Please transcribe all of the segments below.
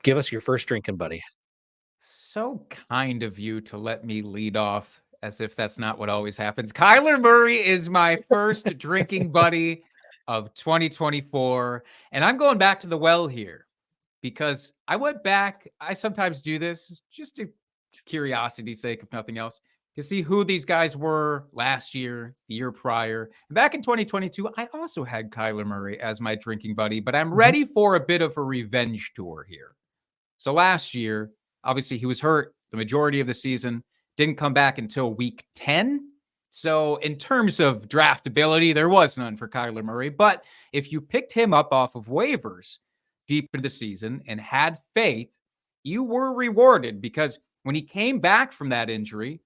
Give us your first drinking buddy. So kind of you to let me lead off as if that's not what always happens. Kyler Murray is my first drinking buddy of 2024. And I'm going back to the well here because I went back. I sometimes do this just to curiosity's sake, if nothing else, to see who these guys were last year, the year prior. And back in 2022, I also had Kyler Murray as my drinking buddy, but I'm Mhm. ready for a bit of a revenge tour here. So last year, obviously, he was hurt the majority of the season, didn't come back until week 10. So, in terms of draftability, there was none for Kyler Murray. But if you picked him up off of waivers deep into the season and had faith, you were rewarded because when he came back from that injury,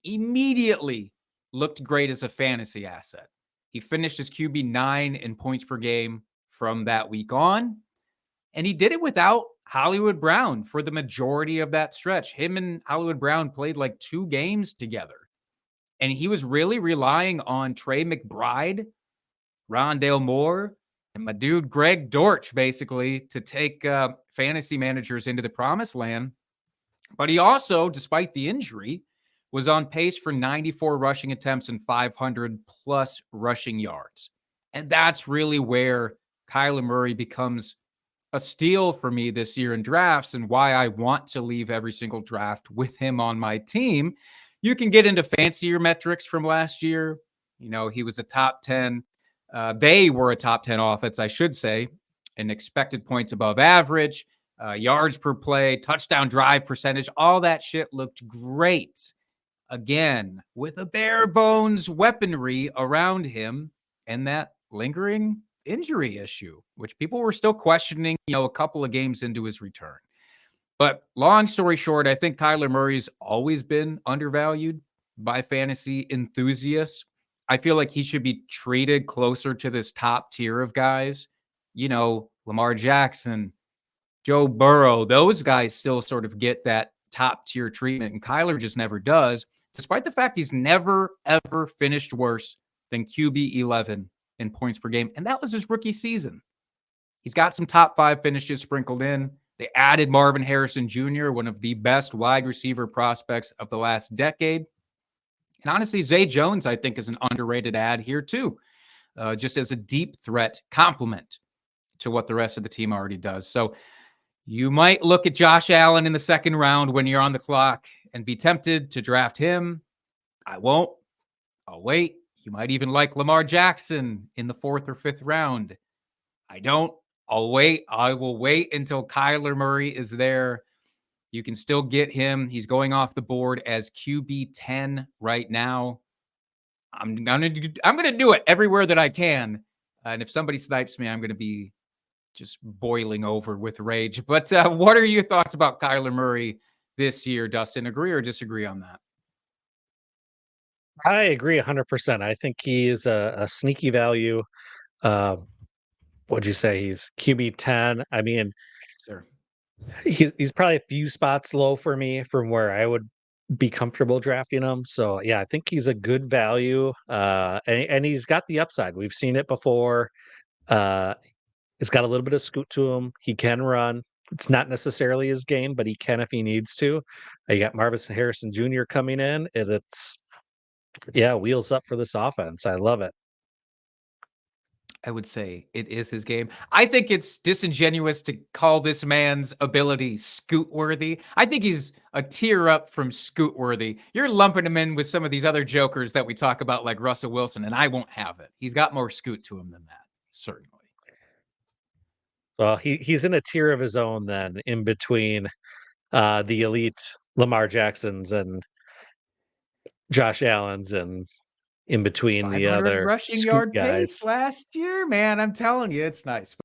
immediately looked great as a fantasy asset. He finished his QB9 in points per game from that week on. And he did it without Hollywood Brown for the majority of that stretch. Him and Hollywood Brown played like 2 games together. And he was really relying on Trey McBride, Rondale Moore, and my dude Greg Dortch, basically, to take fantasy managers into the promised land. But he also, despite the injury, was on pace for 94 rushing attempts and 500 plus rushing yards. And that's really where Kyler Murray becomes a steal for me this year in drafts and why I want to leave every single draft with him on my team. You can get into fancier metrics from last year. You know, he was a top 10. They were a top 10 offense, I should say, and expected points above average, yards per play, touchdown drive percentage. All that shit looked great. Again, with a bare bones weaponry around him and that lingering injury issue, which people were still questioning, a couple of games into his return. But long story short, I think Kyler Murray's always been undervalued by fantasy enthusiasts. I feel like he should be treated closer to this top tier of guys. Lamar Jackson, Joe Burrow, those guys still sort of get that top tier treatment, and Kyler just never does, despite the fact he's never, ever finished worse than QB 11 in points per game. And that was his rookie season. He's got some top 5 finishes sprinkled in. They added Marvin Harrison Jr., one of the best wide receiver prospects of the last decade. And honestly, Zay Jones, I think, is an underrated add here, too, just as a deep threat complement to what the rest of the team already does. So you might look at Josh Allen in the second round when you're on the clock and be tempted to draft him. I won't. I'll wait. You might even like Lamar Jackson in the 4th or 5th round. I don't. I'll wait. I will wait until Kyler Murray is there. You can still get him. He's going off the board as QB 10 right now. I'm gonna do it everywhere that I can. And if somebody snipes me, I'm gonna be just boiling over with rage. But what are your thoughts about Kyler Murray this year, Dustin? Agree or disagree on that? I agree 100%. I think he is a sneaky value. Uh, what'd you say? He's QB 10. I mean, Sure. he's probably a few spots low for me from where I would be comfortable drafting him. So yeah, I think he's a good value. And he's got the upside. We've seen it before. Uh, he's got a little bit of scoot to him. He can run. It's not necessarily his game, but he can if he needs to. You got Marvin Harrison Jr. coming in, and it's wheels up for this offense. I love it. I would say it is his game. I think it's disingenuous to call this man's ability scoot worthy. I think he's a tier up from scoot worthy. You're lumping him in with some of these other jokers that we talk about, like Russell Wilson, and I won't have it. He's got more scoot to him than that, certainly. Well, he's in a tier of his own then, in between the elite Lamar Jacksons and Josh Allen's, and in between the 500 other rushing scoot yard pace guys. last year, man. I'm telling you, it's nice.